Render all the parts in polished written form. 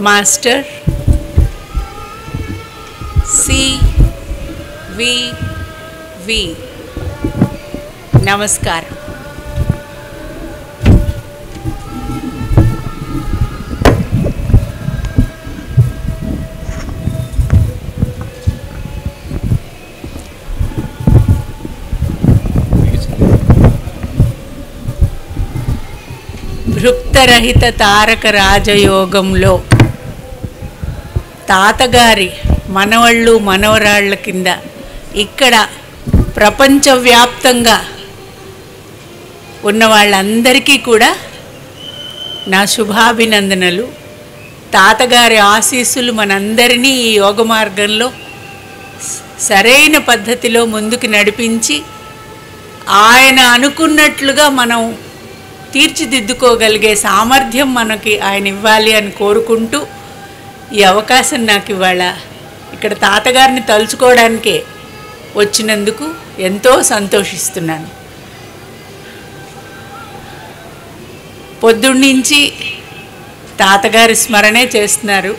Master CVV. నమస్కారం. భృక్తరహిత తారక రాజయోగంలో తాతగారి మనవళ్ళు మనవరాళ్ల కింద ఇక్కడ ప్రపంచవ్యాప్తంగా ఉన్న వాళ్ళందరికీ కూడా నా శుభాభినందనలు. తాతగారి ఆశీస్సులు మనందరినీ ఈ యోగ మార్గంలో సరైన పద్ధతిలో ముందుకు నడిపించి ఆయన అనుకున్నట్లుగా మనం తీర్చిదిద్దుకోగలిగే సామర్థ్యం మనకి ఆయన ఇవ్వాలి అని కోరుకుంటూ ఈ అవకాశం నాకు ఇవాళ ఇక్కడ తాతగారిని తలుచుకోవడానికే వచ్చినందుకు ఎంతో సంతోషిస్తున్నాను. పొద్దున్నుంచి తాతగారి స్మరణే చేస్తున్నారు.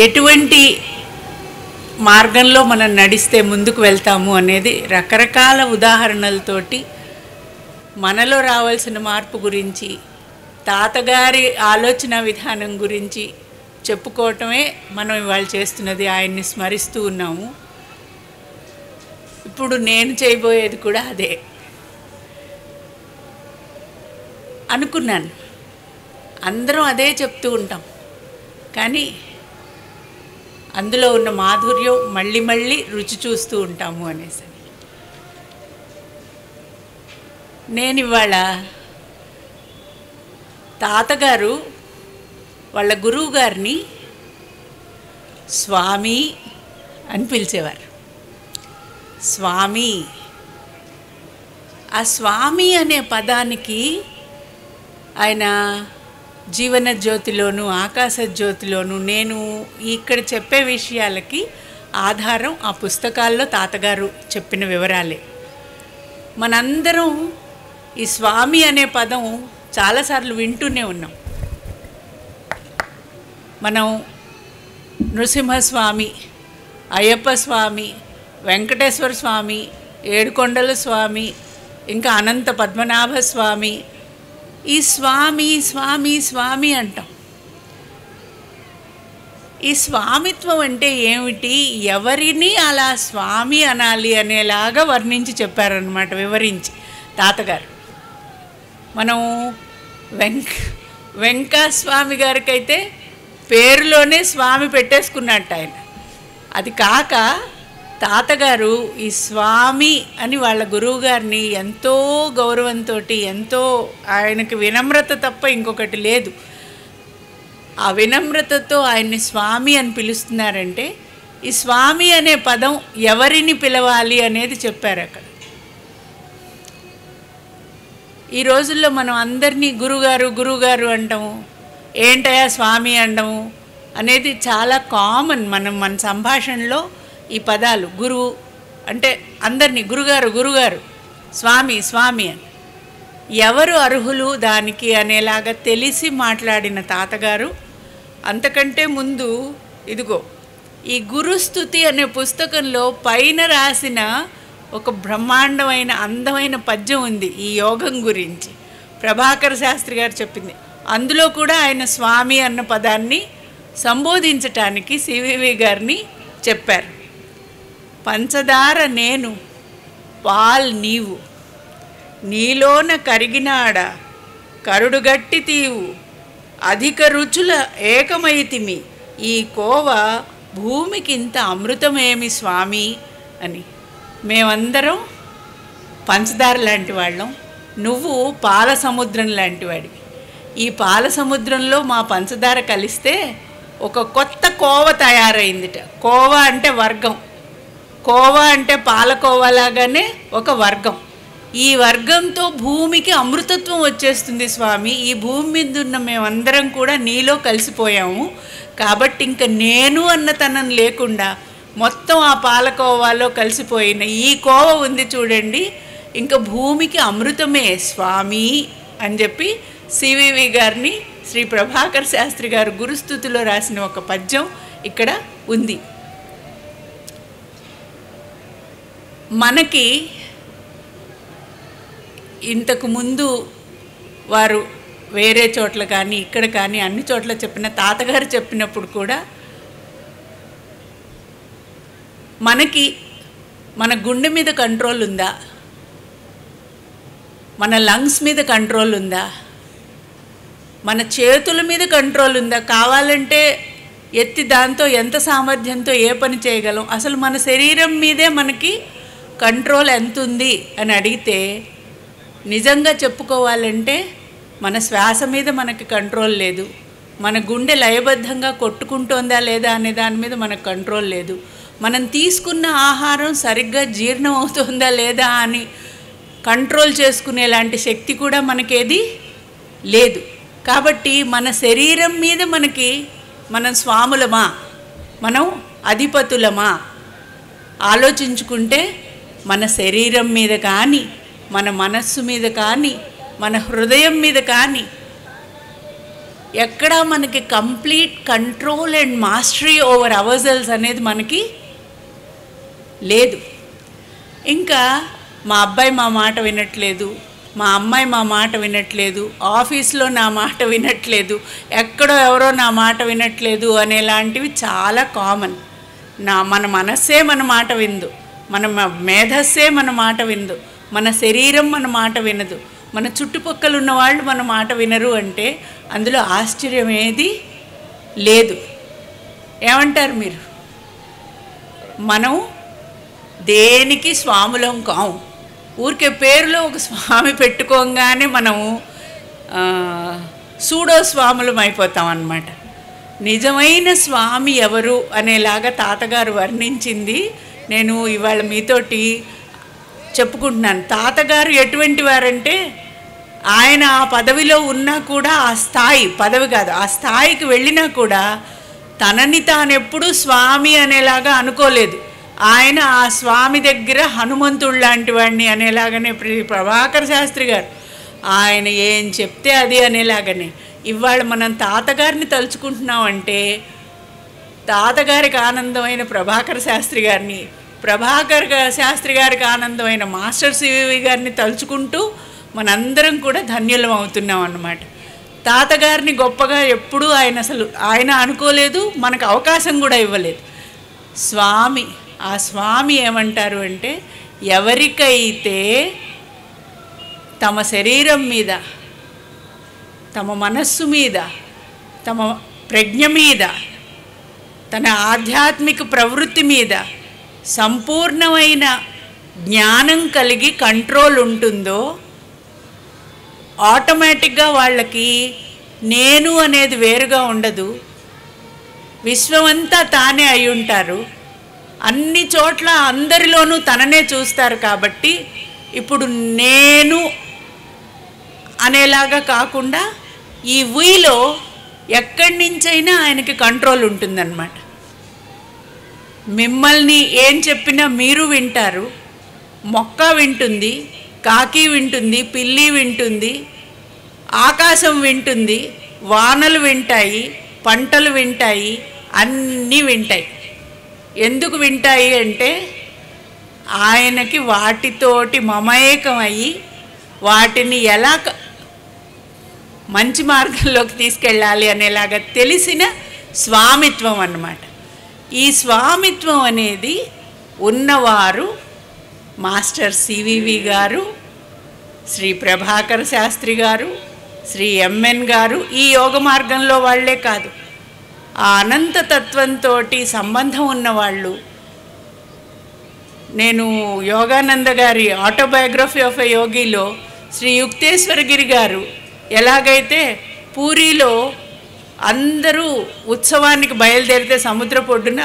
ఎటువంటి మార్గంలో మనం నడిస్తే ముందుకు వెళ్తాము అనేది రకరకాల ఉదాహరణలతోటి మనలో రావాల్సిన మార్పు గురించి, తాతగారి ఆలోచన విధానం గురించి చెప్పుకోవటమే మనం ఇవాళ చేస్తున్నది. ఆయన్ని స్మరిస్తూ ఉన్నాము. ఇప్పుడు నేను చేయబోయేది కూడా అదే అనుకున్నాను. అందరం అదే చెప్తూ ఉంటాం, కానీ అందులో ఉన్న మాధుర్యం మళ్ళీ మళ్ళీ రుచి చూస్తూ ఉంటాము అనేసి. నేను ఇవాళ తాతగారు వాళ్ళ గురువు గారిని స్వామి అని పిలిచేవారు. స్వామి, ఆ స్వామి అనే పదానికి ఆయన జీవన జ్యోతిలోను ఆకాశ జ్యోతిలోను నేను ఇక్కడ చెప్పే విషయాలకి ఆధారం ఆ పుస్తకాల్లో తాతగారు చెప్పిన వివరాలే. మనందరం ఈ స్వామి అనే పదం చాలాసార్లు వింటూనే ఉన్నాం. మనం నృసింహస్వామి, అయ్యప్ప స్వామి, వెంకటేశ్వర స్వామి, ఏడుకొండల స్వామి, ఇంకా అనంత పద్మనాభ స్వామి, ఈ స్వామి స్వామి స్వామి అంటాం. ఈ స్వామిత్వం అంటే ఏమిటి, ఎవరిని అలా స్వామి అనాలి అనేలాగా వర్ణించి చెప్పారనమాట, వివరించి తాతగారు. మనం వెంకస్వామి గారికైతే పేరులోనే స్వామి పెట్టేసుకున్నట్టు ఆయన. అది కాక తాతగారు ఈ స్వామి అని వాళ్ళ గురువు గారిని ఎంతో గౌరవంతో, ఎంతో ఆయనకి వినమ్రత తప్ప ఇంకొకటి లేదు, ఆ వినమ్రతతో ఆయన్ని స్వామి అని పిలుస్తున్నారంటే ఈ స్వామి అనే పదం ఎవరిని పిలవాలి అనేది చెప్పారు అక్కడ. ఈ రోజుల్లో మనం అందరినీ గురుగారు గురుగారు అంటాము, ఏంటయా స్వామి అంటాము అనేది చాలా కామన్. మన సంభాషణలో ఈ పదాలు గురువు అంటే అందరినీ గురుగారు గురుగారు, స్వామి స్వామి అని. ఎవరు అర్హులు దానికి అనేలాగా తెలిసి మాట్లాడిన తాతగారు అంతకంటే ముందు ఇదిగో ఈ గురుస్తుతి అనే పుస్తకంలో పైన రాసిన ఒక బ్రహ్మాండమైన అందమైన పద్యం ఉంది ఈ యోగం గురించి. ప్రభాకర్ శాస్త్రి గారు చెప్పింది. అందులో కూడా ఆయన స్వామి అన్న పదాన్ని సంబోధించటానికి సివివి గారిని చెప్పారు. పంచదార నేను, పాల్ నీవు, నీలోన కరిగినాడ కరుడుగట్టి తీవు, అధిక రుచుల ఏకమైతిమి, ఈ కోవ భూమికింత అమృతమేమి స్వామి అని. మేమందరం పంచదార లాంటి వాళ్ళం, నువ్వు పాల సముద్రం లాంటి వాడివి. ఈ పాల సముద్రంలో మా పంచదార కలిస్తే ఒక కొత్త కోవ తయారైందిట. కోవ అంటే వర్గం, కోవ అంటే పాలకోవలాగానే ఒక వర్గం. ఈ వర్గంతో భూమికి అమృతత్వం వచ్చేస్తుంది స్వామి. ఈ భూమి మీద ఉన్న మేమందరం కూడా నీలో కలిసిపోయాము కాబట్టి ఇంక నేను అన్నతనం లేకుండా మొత్తం ఆ పాలకోవాలో కలిసిపోయిన ఈ కోవ ఉంది చూడండి, ఇంకా భూమికి అమృతమే స్వామి అని చెప్పి సివివి గారిని శ్రీ ప్రభాకర్ శాస్త్రి గారు గురుస్థుతిలో రాసిన ఒక పద్యం ఇక్కడ ఉంది. మనకి ఇంతకు ముందు వారు వేరే చోట్ల కానీ ఇక్కడ కానీ అన్ని చోట్ల చెప్పిన తాతగారు చెప్పినప్పుడు కూడా మనకి మన గుండె మీద కంట్రోల్ ఉందా, మన లంగ్స్ మీద కంట్రోల్ ఉందా, మన చేతుల మీద కంట్రోల్ ఉందా, కావాలంటే ఎత్తి దాంతో ఎంత సామర్థ్యంతో ఏ పని చేయగలం, అసలు మన శరీరం మీదే మనకి కంట్రోల్ ఎంత ఉంది అని అడిగితే నిజంగా చెప్పుకోవాలంటే మన శ్వాస మీద మనకి కంట్రోల్ లేదు, మన గుండె లయబద్ధంగా కొట్టుకుంటోందా లేదా అనే దాని మీద మనకు కంట్రోల్ లేదు, మనం తీసుకున్న ఆహారం సరిగ్గా జీర్ణం అవుతుందా లేదా అని కంట్రోల్ చేసుకునేలాంటి శక్తి కూడా మనకేది లేదు. కాబట్టి మన శరీరం మీద మనం స్వాములమా, మనం అధిపతులమా ఆలోచించుకుంటే మన శరీరం మీద కానీ, మన మనస్సు మీద కానీ, మన హృదయం మీద కానీ ఎక్కడా మనకి complete control and mastery over ourselves అనేది మనకి లేదు. ఇంకా మా అబ్బాయి మా మాట వినట్లేదు, మా అమ్మాయి మా మాట వినట్లేదు, ఆఫీస్లో నా మాట వినట్లేదు, ఎక్కడో ఎవరో నా మాట వినట్లేదు అనేలాంటివి చాలా కామన్. మన మనస్సే మన మాట విందు, మన మేధస్సే మన మాట విందు, మన శరీరం మన మాట వినదు, మన చుట్టుపక్కల ఉన్న వాళ్ళు మన మాట వినరు అంటే అందులో ఆశ్చర్యం ఏది లేదు. ఏమంటారు మీరు? మనం దేనికి స్వాములం కాము. ఊరికే పేరులో ఒక స్వామి పెట్టుకోగానే మనము సూడో స్వాములం అయిపోతాం అన్నమాట. నిజమైన స్వామి ఎవరు అనేలాగా తాతగారు వర్ణించింది నేను ఇవాళ మీతోటి చెప్పుకుంటున్నాను. తాతగారు ఎటువంటి వారంటే ఆయన ఆ పదవిలో ఉన్నా కూడా ఆ స్థాయి, పదవి కాదు ఆ స్థాయికి వెళ్ళినా కూడా తనని తానెప్పుడూ స్వామి అనేలాగా అనుకోలేదు. ఆయన ఆ స్వామి దగ్గర హనుమంతుడు లాంటి వాడిని అనేలాగానే ప్రభాకర్ శాస్త్రి గారు ఆయన ఏం చెప్తే అది అనేలాగానే. ఇవాళ మనం తాతగారిని తలుచుకుంటున్నామంటే తాతగారికి ఆనందమైన ప్రభాకర్ శాస్త్రి గారిని, ప్రభాకర్ శాస్త్రి గారికి ఆనందమైన మాస్టర్ సివివి గారిని తలుచుకుంటూ మనందరం కూడా ధన్యులం అవుతున్నాం అన్నమాట. తాతగారిని గొప్పగా ఎప్పుడూ ఆయన అనుకోలేదు, మనకు అవకాశం కూడా ఇవ్వలేదు. స్వామి, ఆ స్వామి ఏమంటారు అంటే ఎవరికైతే తమ శరీరం మీద, తమ మనస్సు మీద, తమ ప్రజ్ఞ మీద, తన ఆధ్యాత్మిక ప్రవృత్తి మీద సంపూర్ణమైన జ్ఞానం కలిగి కంట్రోల్ ఉంటుందో ఆటోమేటిక్గా వాళ్ళకి నేను అనేది వేరుగా ఉండదు, విశ్వమంతా తానే అయి ఉంటారు, అన్ని చోట్ల అందరిలోనూ తననే చూస్తారు. కాబట్టి ఇప్పుడు నేను అనేలాగా కాకుండా ఈ వీలో ఎక్కడి నుంచైనా ఆయనకి కంట్రోల్ ఉంటుందన్నమాట. మిమ్మల్ని ఏం చెప్పినా మీరు వింటారు, మొక్క వింటుంది, కాకి వింటుంది, పిల్లి వింటుంది, ఆకాశం వింటుంది, వానలు వింటాయి, పంటలు వింటాయి, అన్నీ వింటాయి. ఎందుకు వింటాయి అంటే ఆయనకి వాటితోటి మమేకం అయ్యి వాటిని ఎలా మంచి మార్గంలోకి తీసుకెళ్ళాలి అనేలాగా తెలిసిన స్వామిత్వం అన్నమాట. ఈ స్వామిత్వం అనేది ఉన్నవారు మాస్టర్ సివివి గారు, శ్రీ ప్రభాకర్ శాస్త్రి గారు, శ్రీ ఎంఎన్ గారు ఈ యోగ మార్గంలో వాళ్లే కాదు, ఆ అనంతతత్వంతో సంబంధం ఉన్నవాళ్ళు. నేను యోగానంద గారి autobiography of a యోగిలో Shri Yukteswar Giri గారు ఎలాగైతే పూరిలో అందరూ ఉత్సవానికి బయలుదేరితే సముద్రపు ఒడ్డున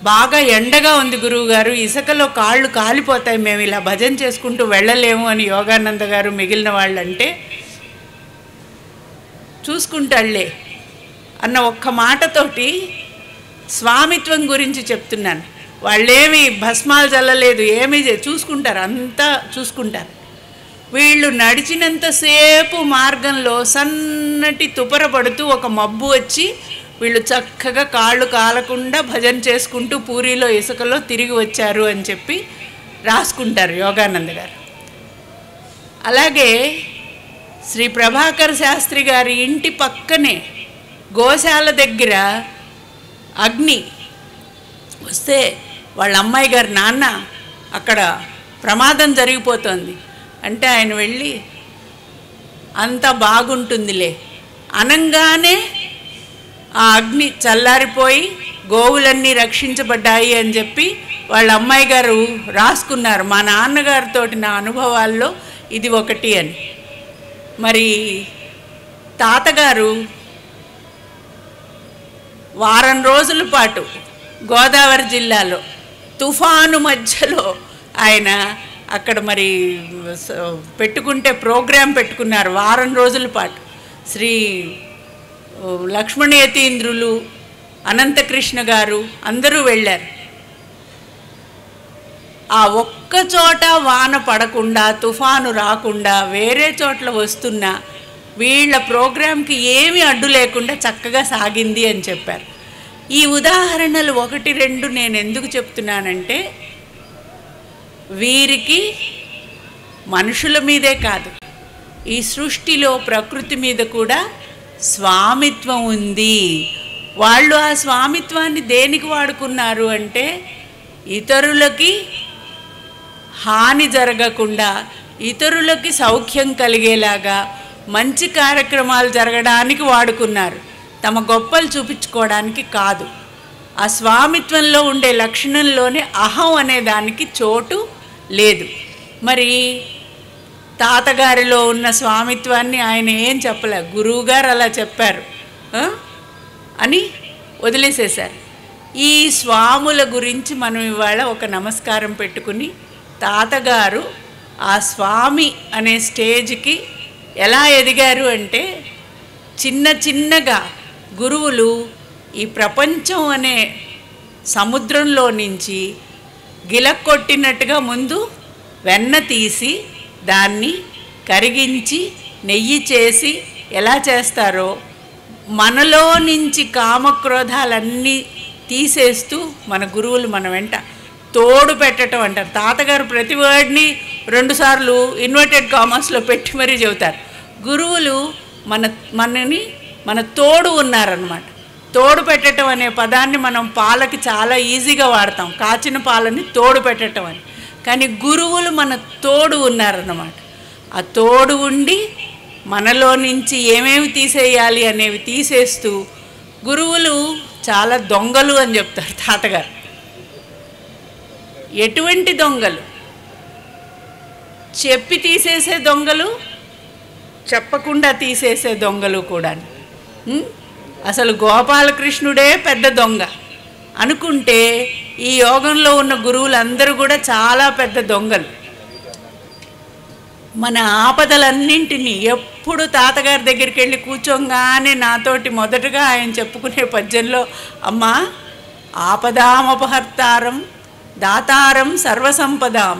బాగా ఎండగా ఉంది గురువుగారు, ఇసుకలో కాళ్ళు కాలిపోతాయి, మేము ఇలా భజన చేసుకుంటూ వెళ్ళలేము అని యోగానంద గారు మిగిలిన వాళ్ళంటే చూసుకుంటాళ్లే అన్న ఒక్క మాటతోటి స్వామిత్వం గురించి చెప్తున్నాను. వాళ్ళేమి భస్మాలు చల్లలేదు, ఏమీ చూసుకుంటారు, అంతా చూసుకుంటారు. వీళ్ళు నడిచినంతసేపు మార్గంలో సన్నటి తుపర పడుతూ ఒక మబ్బు వచ్చి వీళ్ళు చక్కగా కాళ్ళు కాలకుండా భజన చేసుకుంటూ పూరిలో ఇసుకలో తిరిగి వచ్చారు అని చెప్పి రాసుకుంటారు యోగానంద గారు. అలాగే శ్రీ ప్రభాకర్ శాస్త్రి గారి ఇంటి పక్కనే గోశాల దగ్గర అగ్ని వస్తే వాళ్ళ అమ్మాయి గారి నాన్న అక్కడ ప్రమాదం జరిగిపోతుంది అంటే ఆయన వెళ్ళి అంతా బాగుంటుందిలే అనంగానే ఆ అగ్ని చల్లారిపోయి గోవులన్నీ రక్షించబడ్డాయి అని చెప్పి వాళ్ళ అమ్మాయి గారు రాసుకున్నారు. మా నాన్నగారితో నా అనుభవాల్లో ఇది ఒకటి అని. మరి తాతగారు వారం రోజుల పాటు గోదావరి జిల్లాలో తుఫాను మధ్యలో ఆయన అక్కడ మరి పెట్టుకుంటే ప్రోగ్రాం పెట్టుకున్నారు. వారం రోజుల పాటు శ్రీ లక్ష్మణయతీంద్రులు, అనంతకృష్ణ గారు అందరూ వెళ్ళారు. ఆ ఒక్క చోట వాన పడకుండా తుఫాను రాకుండా వేరే చోట్ల వస్తున్నా వీళ్ళ ప్రోగ్రాంకి ఏమీ అడ్డు లేకుండా చక్కగా సాగింది అని చెప్పారు. ఈ ఉదాహరణలు 1-2 నేను ఎందుకు చెప్తున్నానంటే వీరికి మనుషుల మీదే కాదు, ఈ సృష్టిలో ప్రకృతి మీద కూడా స్వామిత్వం ఉంది. వాళ్ళు ఆ స్వామిత్వాన్ని దేనికి వాడుకున్నారు అంటే ఇతరులకి హాని జరగకుండా, ఇతరులకి సౌఖ్యం కలిగేలాగా మంచి కార్యక్రమాలు జరగడానికి వాడుకున్నారు, తమ గొప్పలు చూపించుకోవడానికి కాదు. ఆ స్వామిత్వంలో ఉండే లక్షణంలోనే అహం అనే దానికి చోటు లేదు. మరి తాతగారిలో ఉన్న స్వామిత్వాన్ని ఆయన ఏం చెప్పలే, గురువుగారు అలా చెప్పారు అని వదిలేసేశారు. ఈ స్వాముల గురించి మనం ఇవాళ ఒక నమస్కారం పెట్టుకుని తాతగారు ఆ స్వామి అనే స్టేజ్కి ఎలా ఎదిగారు అంటే చిన్న చిన్నగా గురువులు ఈ ప్రపంచం అనే సముద్రంలో నుంచి గిలక్కొట్టినట్టుగా ముందు వెన్న తీసి దాన్ని కరిగించి నెయ్యి చేసి ఎలా చేస్తారో మనలో నుంచి కామక్రోధాలన్నీ తీసేస్తూ మన గురువులు మన వెంట తోడు పెట్టడం అంటారు. తాతగారు ప్రతి వర్డ్ని 2 సార్లు ఇన్వర్టెడ్ కామర్స్లో పెట్టి మరీ చెబుతారు. గురువులు మన తోడు ఉన్నారన్నమాట. తోడు పెట్టడం అనే పదాన్ని మనం పాలకి చాలా ఈజీగా వాడతాం, కాచిన పాలని తోడు పెట్టడం అని. కానీ గురువులు మన తోడు ఉన్నారన్నమాట. ఆ తోడు ఉండి మనలో నుంచి ఏమేమి తీసేయాలి అనేవి తీసేస్తూ, గురువులు చాలా దొంగలు అని చెప్తారు తాతగారు. ఎటువంటి దొంగలు? చెప్పి తీసేసే దొంగలు, చెప్పకుండా తీసేసే దొంగలు కూడా. అసలు గోపాలకృష్ణుడే పెద్ద దొంగ అనుకుంటే ఈ యోగంలో ఉన్న గురువులందరూ కూడా చాలా పెద్ద దొంగలు. మన ఆపదలన్నింటినీ ఎప్పుడు తాతగారి దగ్గరికి వెళ్ళి కూర్చోగానే నాతోటి మొదటగా ఆయన చెప్పుకునే పద్యంలో, అమ్మా ఆపదామపహర్తారం దాతారం సర్వసంపదాం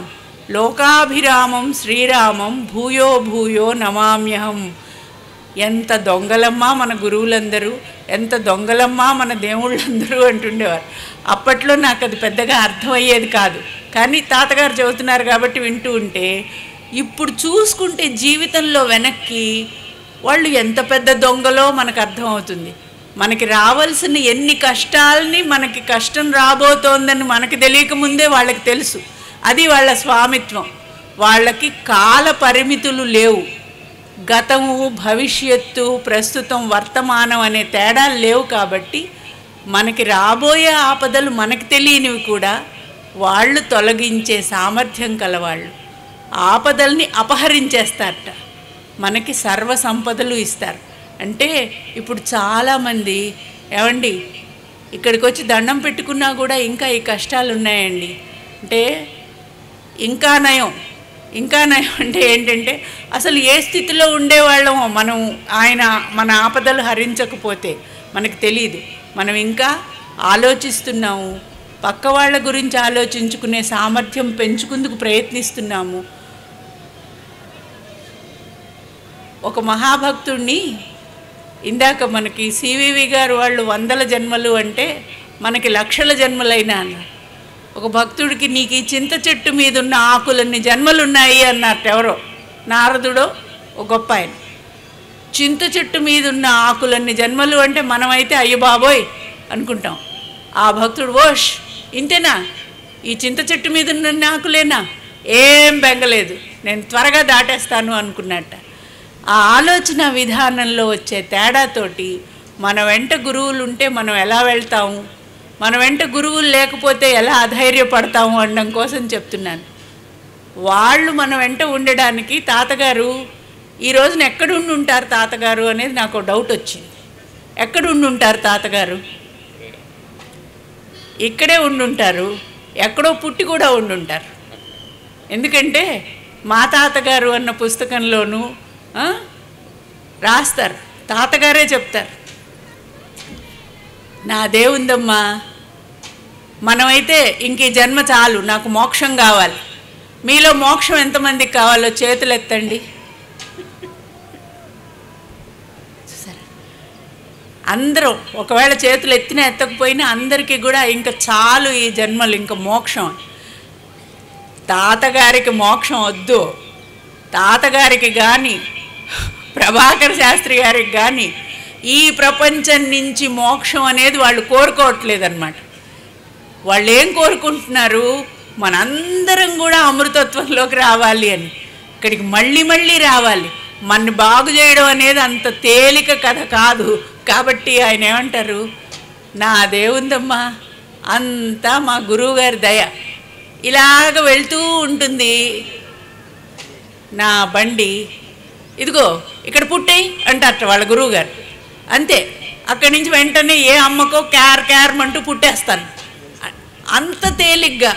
లోకాభిరామం శ్రీరామం భూయో భూయో నమామ్యహం. ఎంత దొంగలమ్మా మన గురువులందరూ, ఎంత దొంగలమ్మా మన దేవుళ్ళందరూ అంటుండేవారు. అప్పట్లో నాకు అది పెద్దగా అర్థమయ్యేది కాదు, కానీ తాతగారు చెబుతున్నారు కాబట్టి వింటూ ఉంటే ఇప్పుడు చూసుకుంటే జీవితంలో వెనక్కి వాళ్ళు ఎంత పెద్ద దొంగలో మనకు అర్థమవుతుంది. మనకి రావాల్సిన ఎన్ని కష్టాలని, మనకి కష్టం రాబోతోందని మనకి తెలియకముందే వాళ్ళకి తెలుసు. అది వాళ్ళ స్వామిత్వం. వాళ్ళకి కాల పరిమితులు లేవు, గతము భవిష్యత్తు ప్రస్తుతం వర్తమానం అనే తేడాలు లేవు. కాబట్టి మనకి రాబోయే ఆపదలు మనకి తెలియనివి కూడా వాళ్ళు తొలగించే సామర్థ్యం కలవాళ్ళు. ఆపదల్ని అపహరించేస్తారట, మనకి సర్వ సంపదలు ఇస్తారు. అంటే ఇప్పుడు చాలామంది ఏమండి ఇక్కడికి వచ్చి దండం పెట్టుకున్నా కూడా ఇంకా ఈ కష్టాలు ఉన్నాయండి అంటే, ఇంకా నయం అంటే ఏంటంటే అసలు ఏ స్థితిలో ఉండేవాళ్ళమో మనం ఆయన మన ఆపదలు హరించకపోతే మనకు తెలియదు. మనం ఇంకా ఆలోచిస్తున్నాము, పక్క వాళ్ళ గురించి ఆలోచించుకునే సామర్థ్యం పెంచుకుందుకు ప్రయత్నిస్తున్నాము. ఒక మహాభక్తుడిని ఇందాక మనకి సివివి గారు వాళ్ళు 100 జన్మలు అంటే మనకి లక్షల జన్మలైనా అన్నారు. ఒక భక్తుడికి నీకు ఈ చింత చెట్టు మీద ఉన్న ఆకులన్నీ జన్మలున్నాయి అన్నట్టు ఎవరో నారదుడో ఒక గొప్ప ఆయన. చింత చెట్టు మీద ఉన్న ఆకులన్నీ జన్మలు అంటే మనమైతే అయ్య బాబోయ్ అనుకుంటాం. ఆ భక్తుడు ఓష్ ఇంతేనా, ఈ చింత చెట్టు మీద ఉన్న ఆకులేనా, ఏం బెంగలేదు, నేను త్వరగా దాటేస్తాను అనుకున్నట్ట. ఆ ఆలోచన విధానంలో వచ్చే తేడాతోటి మన వెంట గురువులు ఉంటే మనం ఎలా వెళ్తాము, మన వెంట గురువులు లేకపోతే ఎలా అధైర్యపడతాము అనడం కోసం చెప్తున్నాను. వాళ్ళు మన వెంట ఉండడానికి తాతగారు ఈ రోజున ఎక్కడ ఉండి ఉంటారు తాతగారు అనేది నాకు డౌట్ వచ్చింది. ఎక్కడ ఉండి ఉంటారు తాతగారు? ఇక్కడే ఉండుంటారు, ఎక్కడో పుట్టి కూడా ఉండుంటారు. ఎందుకంటే మా తాతగారు అన్న పుస్తకంలోనూ రాస్తారు, తాతగారే చెప్తారు, నా దేవుందమ్మా మనమైతే ఇంక ఈ జన్మ చాలు, నాకు మోక్షం కావాలి. మీలో మోక్షం ఎంతమందికి కావాలో చేతులు ఎత్తండి. అందరూ ఒకవేళ చేతులు ఎత్తినా ఎత్తకపోయినా అందరికీ కూడా ఇంకా చాలు ఈ జన్మలు, ఇంకా మోక్షం. తాతగారికి మోక్షం వద్దు. తాతగారికి కానీ ప్రభాకర్ శాస్త్రి గారికి కానీ ఈ ప్రపంచం నుంచి మోక్షం అనేది వాళ్ళు కోరుకోవట్లేదన్నమాట. వాళ్ళు ఏం కోరుకుంటున్నారు, మనందరం కూడా అమృతత్వంలోకి రావాలి అని, ఇక్కడికి మళ్ళీ మళ్ళీ రావాలి. మన్ని బాగు చేయడం అనేది అంత తేలిక కథ కాదు. కాబట్టి ఆయన ఏమంటారు, నా దేవుందమ్మా అంతా మా గురువుగారి దయ, ఇలాగ వెళ్తూ ఉంటుంది నా బండి, ఇదిగో ఇక్కడ పుట్టేయి అంటారట వాళ్ళ గురువుగారు. అంతే, అక్కడి నుంచి వెంటనే ఏ అమ్మకో క్యారమంటూ పుట్టేస్తాను. అంత తేలిగ్గా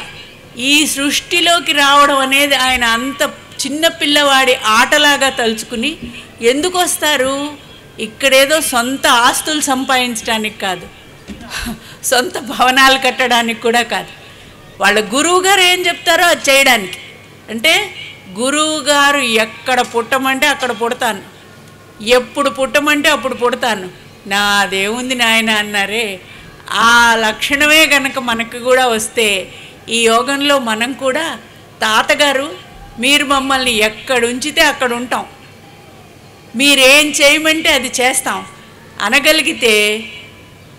ఈ సృష్టిలోకి రావడం అనేది ఆయన అంత చిన్న పిల్లవాడి ఆటలాగా తలుచుకుని ఎందుకు వస్తారు, ఇక్కడేదో సొంత ఆస్తులు సంపాదించడానికి కాదు, సొంత భవనాలు కట్టడానికి కూడా కాదు. వాళ్ళ గురువుగారు ఏం చెప్తారో అది చేయడానికి. అంటే గురువుగారు ఎక్కడ పుట్టమంటే అక్కడ పుడతాను, ఎప్పుడు పుట్టమంటే అప్పుడు పుడతాను, నాదేముంది నాయన అన్నారే. ఆ లక్షణమే కనుక మనకు కూడా వస్తే ఈ యోగంలో మనం కూడా తాతగారు మీరు మమ్మల్ని ఎక్కడ ఉంచితే అక్కడ ఉంటాం, మీరేం చేయమంటే అది చేస్తాం అనగలిగితే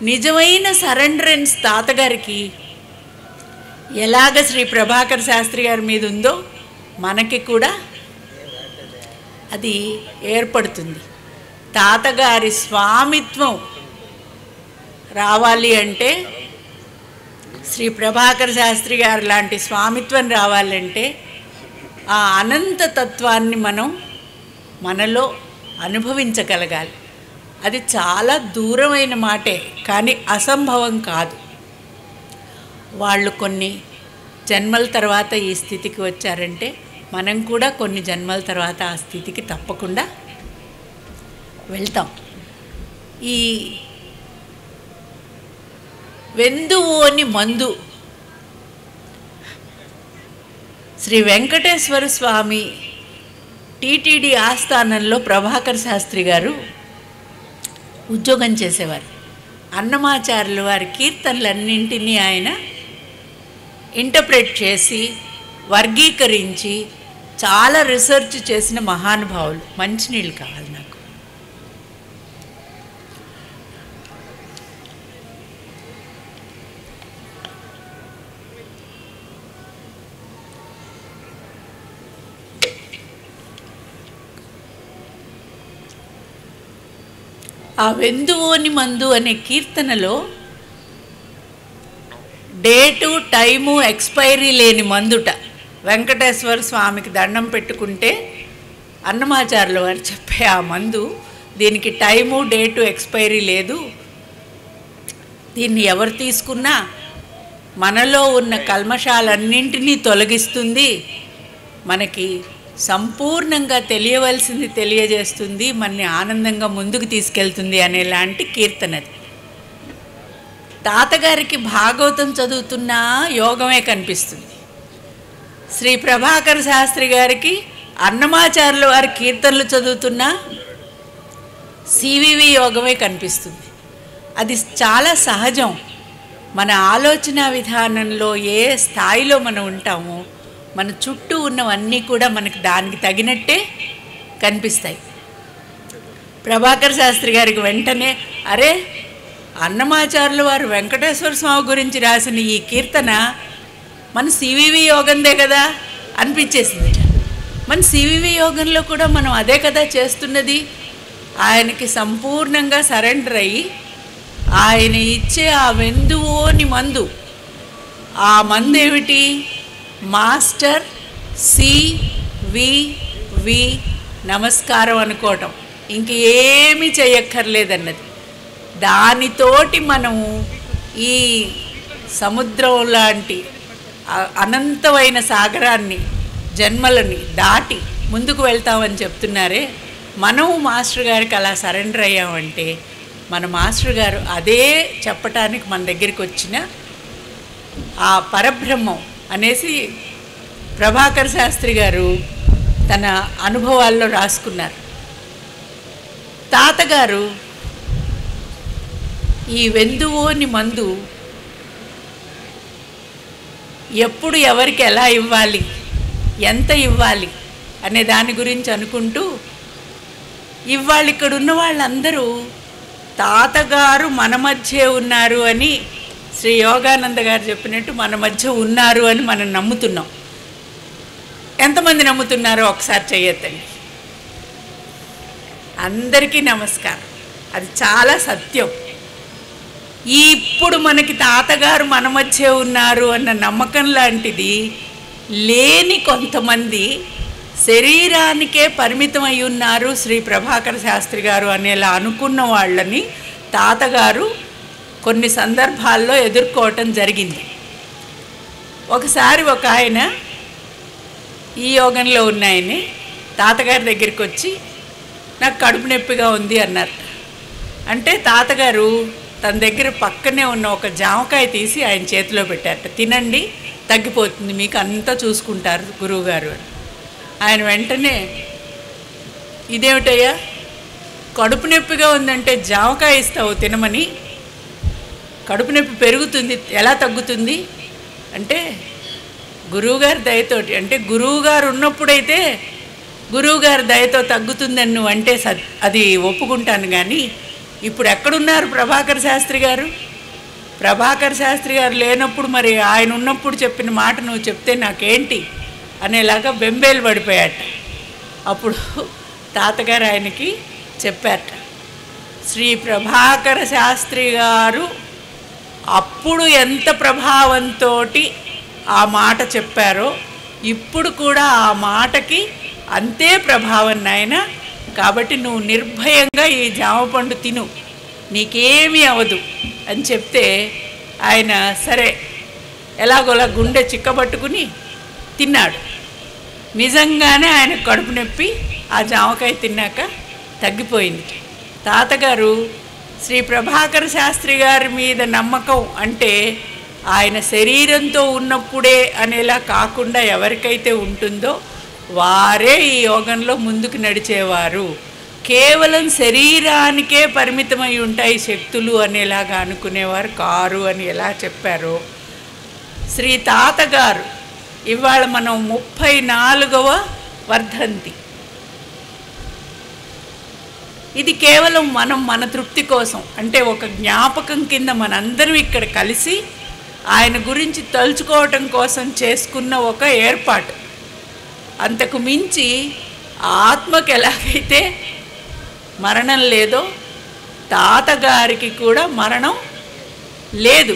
నిజమైన సరెండరెన్స్ తాతగారికి ఎలాగ శ్రీ ప్రభాకర్ శాస్త్రి గారి మీద ఉందో మనకి కూడా అది ఏర్పడుతుంది. తాతగారి స్వామిత్వం రావాలి అంటే, శ్రీ ప్రభాకర్ శాస్త్రి గారు లాంటి స్వామిత్వం రావాలంటే ఆ అనంత తత్వాన్ని మనం మనలో అనుభవించగలగాలి. అది చాలా దూరమైన మాటే, కానీ అసంభవం కాదు. వాళ్ళు కొన్ని జన్మల తర్వాత ఈ స్థితికి వచ్చారంటే మనం కూడా కొన్ని జన్మల తర్వాత ఆ స్థితికి తప్పకుండా వెళ్తాం. ఈ వెందువోని మందు శ్రీ వెంకటేశ్వర స్వామి టీటీడీ ఆస్థానంలో ప్రభాకర్ శాస్త్రి గారు ఉద్యోగం చేసేవారు. అన్నమాచార్యులు వారి కీర్తనలన్నింటినీ ఆయన ఇంటర్ప్రెట్ చేసి వర్గీకరించి చాలా రీసెర్చ్ చేసిన మహానుభావులు. మంచినీళ్ళు కావాలి నాకు. ఆ వెందువోని మందు అనే కీర్తనలో డేటు టైము ఎక్స్పైరీ లేని మందుట. వెంకటేశ్వర స్వామికి దండం పెట్టుకుంటే అన్నమాచార్యుల వారు చెప్పే ఆ మందు, దీనికి టైము డేటు ఎక్స్పైరీ లేదు, దీన్ని ఎవరు తీసుకున్నా మనలో ఉన్న కల్మషాలన్నింటినీ తొలగిస్తుంది, మనకి సంపూర్ణంగా తెలియవలసింది తెలియజేస్తుంది, మనని ఆనందంగా ముందుకు తీసుకెళ్తుంది అనేలాంటి కీర్తనది. తాతగారికి భాగవతం చదువుతున్నా యోగమే కనిపిస్తుంది. శ్రీ ప్రభాకర శాస్త్రి గారికి అన్నమాచార్యుల వారి కీర్తనలు చదువుతున్నా సివివి యోగమే కనిపిస్తుంది. అది చాలా సహజం. మన ఆలోచన విధానంలో ఏ స్థాయిలో మనం ఉంటామో మన చుట్టూ ఉన్నవన్నీ కూడా మనకి దానికి తగినట్టే కనిపిస్తాయి. ప్రభాకర శాస్త్రి గారికి వెంటనే అరే, అన్నమాచార్యుల వారు వెంకటేశ్వర స్వామి గురించి రాసిన ఈ కీర్తన మన సివివి యోగందే కదా అనిపించేసింది. మన సివివి యోగంలో కూడా మనం అదే కదా చేస్తున్నది. ఆయనకి సంపూర్ణంగా సరెండర్ అయ్యి ఆయన ఇచ్చే ఆ వెందువోని మందు, ఆ మందు ఏమిటి? మాస్టర్ సివివి నమస్కారం అనుకోవటం, ఇంకేమీ చెయ్యక్కర్లేదన్నది. దానితోటి మనము ఈ సముద్రం లాంటి అనంతమైన సాగరాన్ని, జన్మలని దాటి ముందుకు వెళ్తామని చెప్తున్నారే. మనం మాస్టర్ గారికి అలా సరెండర్ అయ్యామంటే మన మాస్టర్ గారు అదే చెప్పటానికి మన దగ్గరికి వచ్చిన ఆ పరబ్రహ్మం అనేసి ప్రభాకర శాస్త్రి గారు తన అనుభవాల్లో రాసుకున్నారు. తాతగారు ఈ వెందువోని మందు ఎప్పుడు ఎవరికి ఎలా ఇవ్వాలి, ఎంత ఇవ్వాలి అనే దాని గురించి అనుకుంటూ, ఇవాళ ఇక్కడ ఉన్న వాళ్ళందరూ తాతగారు మన మధ్య ఉన్నారు అని శ్రీ యోగానంద గారు చెప్పినట్టు మన మధ్య ఉన్నారు అని మనం నమ్ముతున్నాం. ఎంతమంది నమ్ముతున్నారో ఒకసారి చెయ్యొద్దండి. అందరికీ నమస్కారం. అది చాలా సత్యం. ఇప్పుడు మనకి తాతగారు మన మధ్య ఉన్నారు అన్న నమ్మకం లాంటిది లేని కొంతమంది శరీరానికే పరిమితమై ఉన్నారు శ్రీ ప్రభాకర శాస్త్రి గారు అనేలా అనుకున్న వాళ్ళని తాతగారు కొన్ని సందర్భాల్లో ఎదుర్కోవటం జరిగింది. ఒకసారి ఒక ఆయన ఈ యోగంలో ఉన్న ఆయన్ని తాతగారి దగ్గరికి వచ్చి నాకు కడుపు నొప్పిగా ఉంది అన్నారు. అంటే తాతగారు తన దగ్గర పక్కనే ఉన్న ఒక జామకాయ తీసి ఆయన చేతిలో పెట్టారట. తినండి, తగ్గిపోతుంది, మీకు అంతా చూసుకుంటారు గురువుగారు అని. ఆయన వెంటనే, ఇదేమిటయ్యా, కడుపు నొప్పిగా ఉందంటే జామకాయ ఇస్తావు తినమని, కడుపు నొప్పి పెరుగుతుంది, ఎలా తగ్గుతుంది అంటే, గురువుగారి దయతోటి, అంటే గురువుగారు ఉన్నప్పుడైతే గురువుగారి దయతో తగ్గుతుందని నువ్వు అంటే అది ఒప్పుకుంటాను. కానీ ఇప్పుడు ఎక్కడున్నారు ప్రభాకర శాస్త్రి గారు? ప్రభాకర శాస్త్రి గారు లేనప్పుడు మరి ఆయన ఉన్నప్పుడు చెప్పిన మాట నువ్వు చెప్తే నాకేంటి అనేలాగా బెంబేలు పడిపోయాట. అప్పుడు తాతగారు ఆయనకి చెప్పారట, శ్రీ ప్రభాకర శాస్త్రి గారు అప్పుడు ఎంత ప్రభావంతో ఆ మాట చెప్పారో ఇప్పుడు కూడా ఆ మాటకి అంతే ప్రభావం నాయన. కాబట్టి నువ్వు నిర్భయంగా ఈ జామపండు తిను, నీకేమీ అవదు అని చెప్తే ఆయన సరే ఎలాగోలా గుండె చిక్కబట్టుకుని తిన్నాడు. నిజంగానే ఆయన కడుపు నొప్పి ఆ జామకాయ తిన్నాక తగ్గిపోయింది. తాతగారు శ్రీ ప్రభాకర శాస్త్రి గారి మీద నమ్మకం అంటే ఆయన శరీరంతో ఉన్నప్పుడే అనేలా కాకుండా ఎవరికైతే ఉంటుందో వారే ఈ యోగంలో ముందుకు నడిచేవారు. కేవలం శరీరానికే పరిమితమై ఉంటాయి శక్తులు అనేలాగా అనుకునేవారు కారు అని ఎలా చెప్పారో శ్రీ తాతగారు ఇవాళ మనం 34వ వర్ధంతి. ఇది కేవలం మన తృప్తి కోసం, అంటే ఒక జ్ఞాపకం కింద మనందరం ఇక్కడ కలిసి ఆయన గురించి తలుచుకోవటం కోసం చేసుకున్న ఒక ఏర్పాటు. అంతకు మించి ఆత్మకి ఎలాగైతే మరణం లేదో తాతగారికి కూడా మరణం లేదు.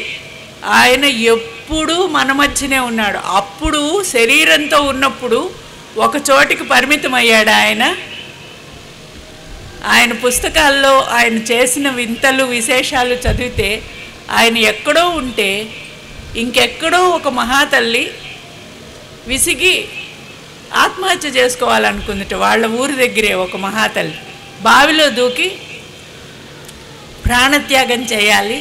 ఆయన ఎప్పుడూ మన మధ్యనే ఉన్నాడు. అప్పుడు శరీరంతో ఉన్నప్పుడు ఒక చోటికి పరిమితమయ్యాడు ఆయన. ఆయన పుస్తకాల్లో ఆయన చేసిన వింతలు విశేషాలు చదివితే ఆయన ఎక్కడో ఉంటే ఇంకెక్కడో ఒక మహాతల్లి విసిగి ఆత్మహత్య చేసుకోవాలనుకుందిట. వాళ్ళ ఊరి దగ్గరే ఒక మహాతల్లి బావిలో దూకి ప్రాణత్యాగం చేయాలి,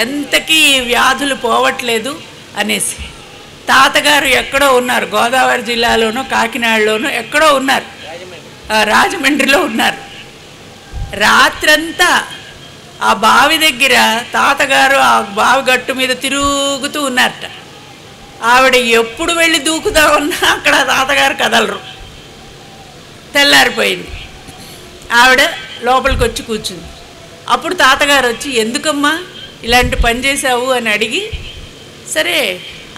ఎంతకీ ఈ వ్యాధులు పోవట్లేదు అనేసి. తాతగారు ఎక్కడో ఉన్నారు, గోదావరి జిల్లాలోనో కాకినాడలోనో ఎక్కడో ఉన్నారు, రాజమండ్రిలో ఉన్నారు. రాత్రంతా ఆ బావి దగ్గర తాతగారు ఆ బావి గట్టు మీద తిరుగుతూ ఉన్నారట. ఆవిడ ఎప్పుడు వెళ్ళి దూకుదామన్నా అక్కడ తాతగారు కదలరు. తెల్లారిపోయింది, ఆవిడ లోపలికి వచ్చి కూర్చుంది. అప్పుడు తాతగారు వచ్చి, ఎందుకమ్మా ఇలాంటి పని చేసావు అని అడిగి, సరే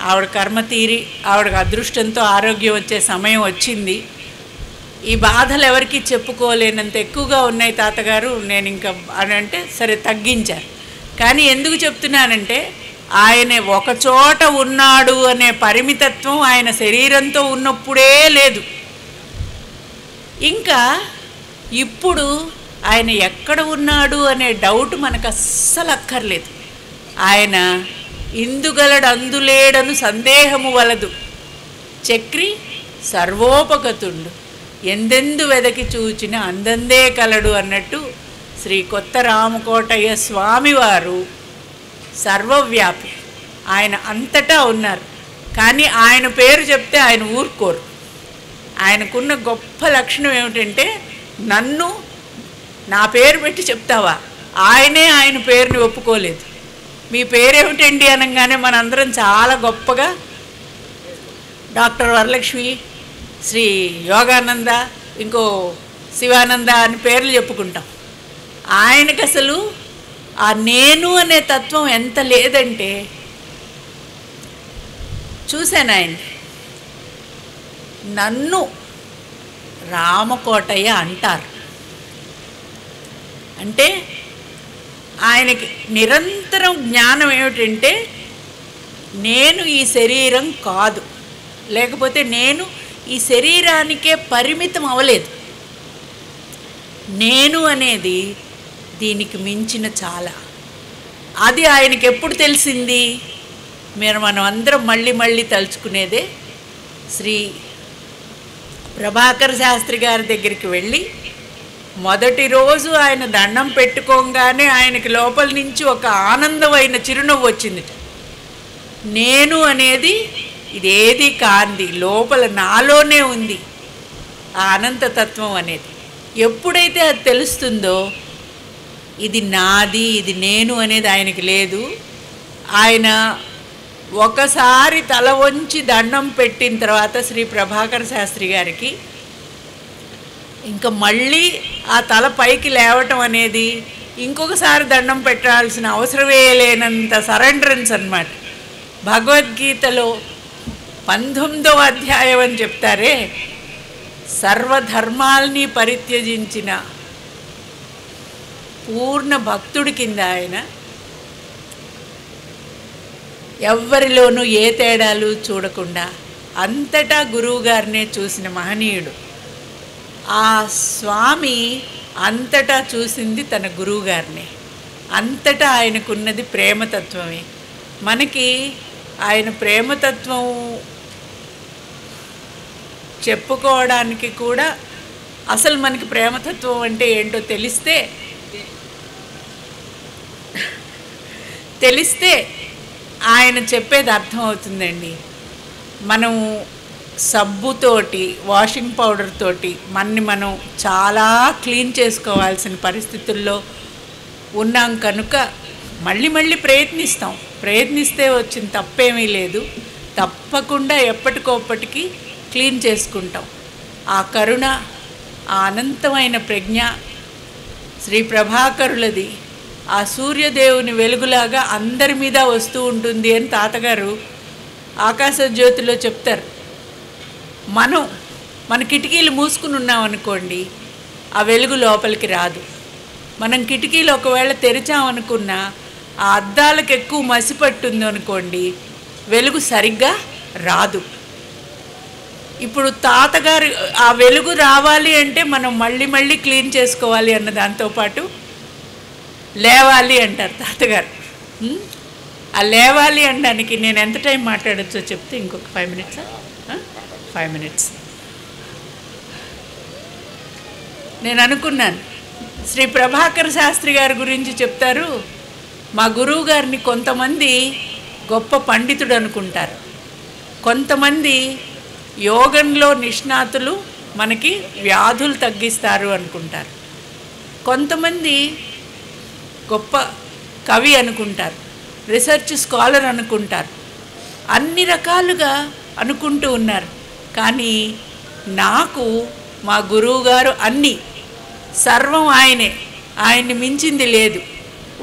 ఆవిడ కర్మ తీరి ఆవిడకి అదృష్టంతో ఆరోగ్యం వచ్చే సమయం వచ్చింది. ఈ బాధలు ఎవరికి చెప్పుకోలేనంత ఎక్కువగా ఉన్నాయి తాతగారు, నేను ఇంకా అని అంటే సరే తగ్గించారు. కానీ ఎందుకు చెప్తున్నానంటే ఆయన ఒకచోట ఉన్నాడు అనే పరిమితత్వం ఆయన శరీరంతో ఉన్నప్పుడే లేదు. ఇంకా ఇప్పుడు ఆయన ఎక్కడ ఉన్నాడు అనే డౌట్ మనకు అస్సలు అక్కర్లేదు. ఆయన ఇందుగలడు అందులేడను సందేహము వలదు, చక్రి సర్వోపగతుండు, ఎందెందు వెదకి చూచిన అందందే కలడు అన్నట్టు శ్రీ కొత్త రామకోటయ్య స్వామివారు సర్వవ్యాపి. ఆయన అంతటా ఉన్నారు. కానీ ఆయన పేరు చెప్తే ఆయన ఊరుకోరు. ఆయనకున్న గొప్ప లక్షణం ఏమిటంటే, నన్ను నా పేరు పెట్టి చెప్తావా, ఆయనే ఆయన పేరుని ఒప్పుకోలేదు. మీ పేరేమిటండి అనగానే మనందరం చాలా గొప్పగా డాక్టర్ వరలక్ష్మి, శ్రీ యోగానంద, ఇంకో శివానంద అని పేర్లు చెప్పుకుంటాం. ఆయనకు అసలు ఆ నేను అనే తత్వం ఎంత లేదంటే, చూశాను ఆయన, నన్ను రామకోటయ్య అంటారు అంటే ఆయనకి నిరంతరం జ్ఞానం ఏమిటంటే, నేను ఈ శరీరం కాదు, లేకపోతే నేను ఈ శరీరానికే పరిమితం అవ్వలేదు. నేను అనేది దీనికి మించిన చాలా. అది ఆయనకి ఎప్పుడు తెలిసింది? మనం అందరం మళ్ళీ మళ్ళీ తలుచుకునేదే, శ్రీ ప్రభాకర్ శాస్త్రి గారి దగ్గరికి వెళ్ళి మొదటి రోజు ఆయన దండం పెట్టుకోగానే ఆయనకి లోపల నుంచి ఒక ఆనందమైన చిరునవ్వు వచ్చింది. నేను అనేది ఇదేది కాంది, లోపల నాలోనే ఉంది ఆ అనంతతత్వం అనేది. ఎప్పుడైతే అది తెలుస్తుందో, ఇది నాది, ఇది నేను అనేది ఆయనకి లేదు. ఆయన ఒకసారి తల వంచి దండం పెట్టిన తర్వాత శ్రీ ప్రభాకర్ శాస్త్రి గారికి ఇంకా మళ్ళీ ఆ తల పైకి లేవటం అనేది ఇంకొకసారి దండం పెట్టాల్సిన అవసరమే లేనంత సరెండరెన్స్ అన్నమాట. భగవద్గీతలో 19వ అధ్యాయం అని చెప్తారే, సర్వధర్మాల్ని పరిత్యజించిన పూర్ణ భక్తుడి కింద ఆయన. ఎవ్వరిలోనూ ఏ తేడాలు చూడకుండా అంతటా గురువుగారినే చూసిన మహనీయుడు. ఆ స్వామి అంతటా చూసింది తన గురువుగారినే. అంతటా ఆయనకున్నది ప్రేమతత్వమే. మనకి ఆయన ప్రేమతత్వం చెప్పుకోవడానికి కూడా అసలు మనకి ప్రేమతత్వం అంటే ఏంటో తెలిస్తే ఆయన చెప్పేది అర్థమవుతుందండి. మనం సబ్బుతోటి, వాషింగ్ పౌడర్ తోటి మనం చాలా క్లీన్ చేసుకోవాల్సిన పరిస్థితుల్లో ఉన్నాం కనుక మళ్ళీ మళ్ళీ ప్రయత్నిస్తే వచ్చిన తప్పేమీ లేదు. తప్పకుండా ఎప్పటికోప్పటికి క్లీన్ చేసుకుంటాం. ఆ కరుణ, ఆ అనంతమైన ప్రజ్ఞ శ్రీ ప్రభాకరులది ఆ సూర్యదేవుని వెలుగులాగా అందరి మీద వస్తూ ఉంటుంది అని తాతగారు ఆకాశ జ్యోతిలో చెప్తారు. మన కిటికీలు మూసుకుని ఉన్నామనుకోండి, ఆ వెలుగు లోపలికి రాదు. మనం కిటికీలు ఒకవేళ తెరిచామనుకున్నా ఆ అద్దాలకు ఎక్కువ మసిపట్టుంది అనుకోండి, వెలుగు సరిగ్గా రాదు. ఇప్పుడు తాతగారు ఆ వెలుగు రావాలి అంటే మనం మళ్ళీ మళ్ళీ క్లీన్ చేసుకోవాలి అన్న దాంతోపాటు లేవాలి అంటారు తాతగారు. ఆ లేవాలి అనడానికి నేను ఎంత టైం మాట్లాడచ్చో చెప్తే ఇంకొక 5 minutes 5 minutes. నేను అనుకున్నాను శ్రీ ప్రభాకర్ శాస్త్రి గారి గురించి చెప్తారు. మా గురువు గారిని కొంతమంది గొప్ప పండితుడు అనుకుంటారు, కొంతమంది యోగంలో నిష్ణాతులు, మనకి వ్యాధులు తగ్గిస్తారు అనుకుంటారు, కొంతమంది గొప్ప కవి అనుకుంటారు, రీసెర్చ్ స్కాలర్ అనుకుంటారు, అన్ని రకాలుగా అనుకుంటూ ఉన్నారు. కానీ నాకు మా గురువుగారు అన్నీ, సర్వం ఆయనే, ఆయన్ని మించింది లేదు,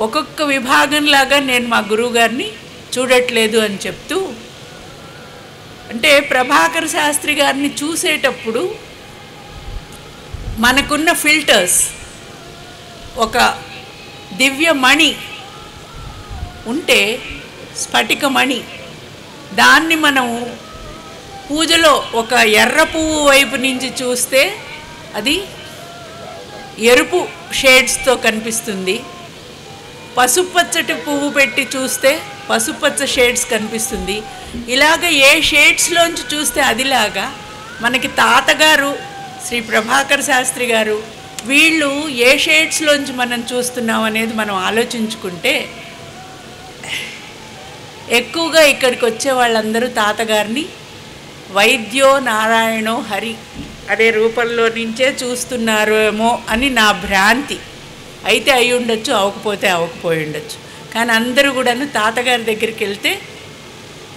ఒక్కొక్క విభాగంలాగా నేను మా గురువుగారిని చూడట్లేదు అని చెప్తూ, అంటే ప్రభాకర్ శాస్త్రి గారిని చూసేటప్పుడు మనకున్న ఫిల్టర్స్, ఒక దివ్యమణి ఉంటే స్ఫటికమణి, దాన్ని మనం పూజలో ఒక ఎర్ర పువ్వు వైపు నుంచి చూస్తే అది ఎరుపు షేడ్స్తో కనిపిస్తుంది, పసుపచ్చటి పువ్వు పెట్టి చూస్తే పసుపచ్చ షేడ్స్ కనిపిస్తుంది. ఇలాగ ఏ షేడ్స్లోంచి చూస్తే అదిలాగా మనకి తాతగారు శ్రీ ప్రభాకర్ శాస్త్రి గారు వీళ్ళు ఏ షేడ్స్లోంచి మనం చూస్తున్నాం అనేది మనం ఆలోచించుకుంటే, ఎక్కువగా ఇక్కడికి వచ్చే వాళ్ళందరూ తాతగారిని వైద్యో నారాయణో హరి అనే రూపంలో నుంచే చూస్తున్నారేమో అని నా భ్రాంతి. అయితే అయి ఉండొచ్చు, అవ్వకపోతే అవ్వకపోయి ఉండొచ్చు. కానీ అందరూ కూడాను తాతగారి దగ్గరికి వెళ్తే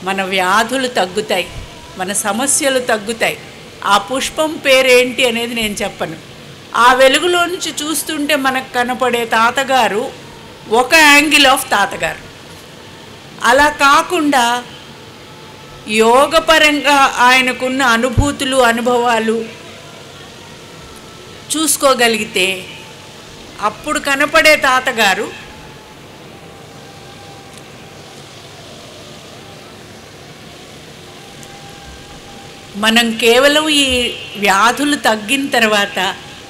మన వ్యాధులు తగ్గుతాయి, మన సమస్యలు తగ్గుతాయి. ఆ పుష్పం పేరేంటి అనేది నేను చెప్పను. ఆ వెలుగులో నుంచి చూస్తుంటే మనకు కనపడే తాతగారు ఒక యాంగిల్ ఆఫ్ తాతగారు. అలా కాకుండా యోగపరంగా ఆయనకున్న అనుభూతులు, అనుభవాలు చూసుకోగలిగితే అప్పుడు కనపడే తాతగారు మనం కేవలం ఈ వ్యాధులు తగ్గిన తర్వాత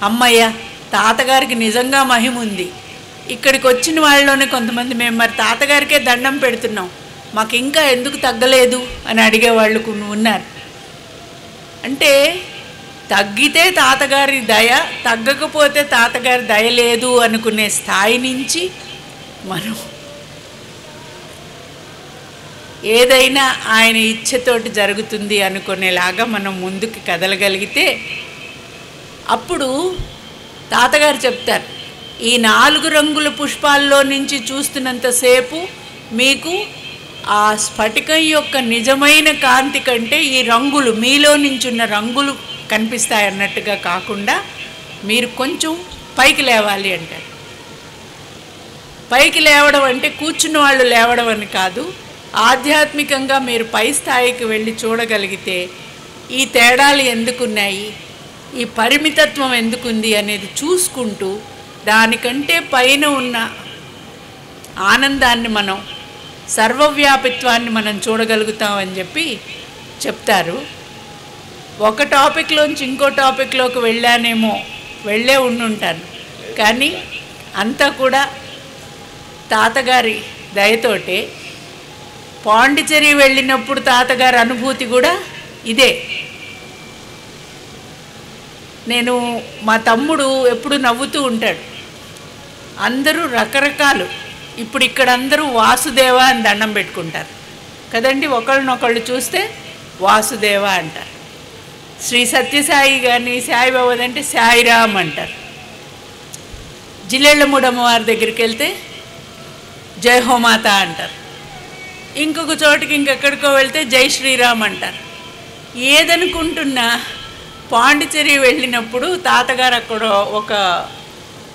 అమ్మయ్య తాతగారికి నిజంగా మహిమ ఉంది. ఇక్కడికి వచ్చిన వాళ్ళలోనే కొంతమంది మేము మరి తాతగారికే దండం పెడుతున్నాం, మాకు ఇంకా ఎందుకు తగ్గలేదు అని అడిగేవాళ్ళు ఉన్నారు. అంటే తగ్గితే తాతగారి దయ, తగ్గకపోతే తాతగారి దయ లేదు అనుకునే స్థాయి నుంచి మనం ఏదైనా ఆయన ఇచ్ఛతోటి జరుగుతుంది అనుకునేలాగా మనం ముందుకు కదలగలిగితే అప్పుడు తాతగారు చెప్తారు, ఈ 4 రంగుల పుష్పాల్లో నుంచి చూస్తున్నంతసేపు మీకు ఆ స్ఫటికం యొక్క నిజమైన కాంతి కంటే ఈ రంగులు, మీలో నుంచున్న రంగులు కనిపిస్తాయన్నట్టుగా కాకుండా మీరు కొంచెం పైకి లేవాలి అంటారు. పైకి లేవడం అంటే కూర్చున్న వాళ్ళు లేవడం అని కాదు, ఆధ్యాత్మికంగా మీరు పై స్థాయికి వెళ్ళి చూడగలిగితే ఈ తేడాలు ఎందుకున్నాయి, ఈ పరిమితత్వం ఎందుకుంది అనేది చూసుకుంటూ దానికంటే పైన ఉన్న ఆనందాన్ని మనం, సర్వవ్యాపిత్వాన్ని మనం చూడగలుగుతామని చెప్పి చెప్తారు. ఒక టాపిక్లోంచి ఇంకో టాపిక్లోకి వెళ్ళే ఉండుంటాను, కానీ అంతా కూడా తాతగారి దయతోటే. పాండిచేరి వెళ్ళినప్పుడు తాతగారి అనుభూతి కూడా ఇదే. నేను, మా తమ్ముడు ఎప్పుడు నవ్వుతూ ఉంటాడు, అందరూ రకరకాలు, ఇప్పుడు ఇక్కడ అందరూ వాసుదేవ అని దండం పెట్టుకుంటారు కదండి, ఒకళ్ళనొకళ్ళు చూస్తే వాసుదేవ అంటారు. శ్రీ సత్యసాయి కానీ సాయిబాబాది అంటే సాయిరామ్ అంటారు. జిల్లెళ్ళమూడమ్మవారి దగ్గరికి వెళ్తే జై హోమాత అంటారు. ఇంకొక చోటికి ఇంకెక్కడికో వెళ్తే జై శ్రీరామ్ అంటారు. ఏదనుకుంటున్నా పాండిచేరి వెళ్ళినప్పుడు తాతగారు అక్కడ ఒక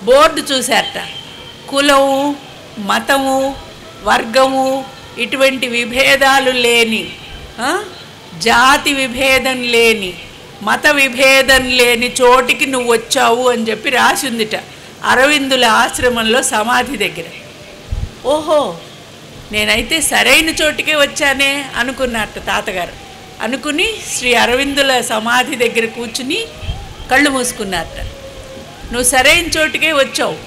బోర్డు చూశారట, కులము, మతము, వర్గము ఇటువంటి విభేదాలు లేని, జాతి విభేదం లేని, మత విభేదం లేని చోటికి నువ్వు వచ్చావు అని చెప్పి రాసి ఉందిట అరవిందుల ఆశ్రమంలో సమాధి దగ్గర. ఓహో, నేనైతే సరైన చోటికే వచ్చానే అనుకున్నారట తాతగారు. అనుకుని శ్రీ అరవిందుల సమాధి దగ్గర కూర్చుని కళ్ళు మూసుకున్నారట. నువ్వు సరైన చోటికే వచ్చావు,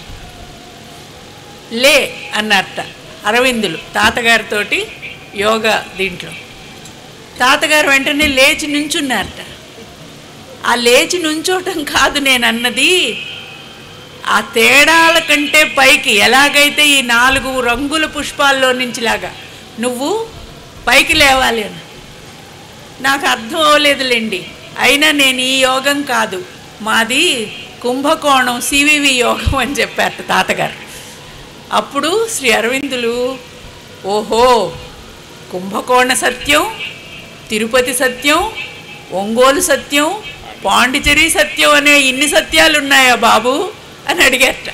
లే అన్నారట అరవిందులు తాతగారితోటి యోగా దీంట్లో. తాతగారు వెంటనే లేచి నుంచున్నారట. ఆ లేచి నుంచోటం కాదు నేను అన్నది, ఆ తేడాల కంటే పైకి ఎలాగైతే ఈ 4 రంగుల పుష్పాల్లో నుంచి లాగా నువ్వు పైకి లేవాలి అని నాకు అర్థం అవ్వలేదులేండి. అయినా నేను ఈ యోగం కాదు, మాది కుంభకోణం సివివి యోగం అని చెప్పారు తాతగారు. అప్పుడు శ్రీ అరవిందులు ఓహో, కుంభకోణ సత్యం, తిరుపతి సత్యం, ఒంగోలు సత్యం, పాండిచేరి సత్యం అనే ఇన్ని సత్యాలు ఉన్నాయా బాబు అని అడిగారట.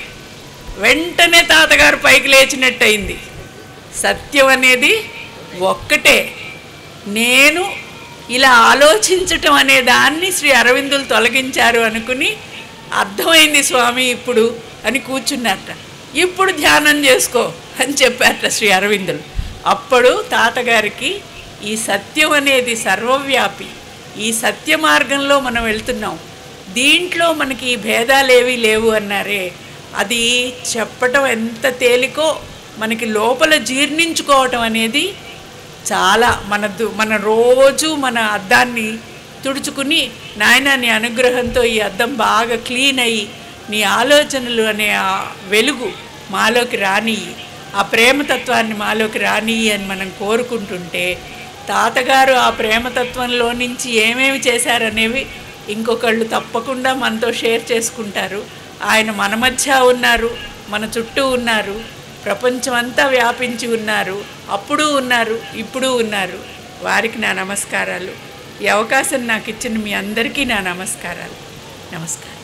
వెంటనే తాతగారు పైకి లేచినట్టయింది. సత్యం అనేది ఒక్కటే. నేను ఇలా ఆలోచించటం అనే దాన్ని శ్రీ అరవిందులు తొలగించారు అనుకుని అర్థమైంది స్వామి ఇప్పుడు అని కూర్చున్నారట. ఇప్పుడు ధ్యానం చేసుకో అని చెప్పారట శ్రీ అరవిందులు. అప్పుడు తాతగారికి ఈ సత్యం అనేది సర్వవ్యాపి, ఈ సత్య మార్గంలో మనం వెళ్తున్నాం, దీంట్లో మనకి ఈ భేదాలేవీ లేవు అన్నారే, అది చెప్పటం ఎంత తేలికో మనకి లోపల జీర్ణించుకోవటం అనేది చాలా మన రోజు మన అద్దాన్ని తుడుచుకుని నాయన నీ అనుగ్రహంతో ఈ అద్దం బాగా క్లీన్ అయ్యి నీ ఆలోచనలు అనే ఆ వెలుగు మాలోకి రానియ్యి, ఆ ప్రేమతత్వాన్ని మాలోకి రానియ్యి అని మనం కోరుకుంటుంటే తాతగారు ఆ ప్రేమతత్వంలో నుంచి ఏమేమి చేశారనేవి ఇంకొకళ్ళు తప్పకుండా మనతో షేర్ చేసుకుంటారు. ఆయన మన మధ్య ఉన్నారు, మన చుట్టూ ఉన్నారు, ప్రపంచం అంతా వ్యాపించి ఉన్నారు, అప్పుడు ఉన్నారు, ఇప్పుడు ఉన్నారు. వారికి నా నమస్కారాలు. ఈ అవకాశం నాకు ఇచ్చిన మీ అందరికీ నా నమస్కారాలు. నమస్కారం.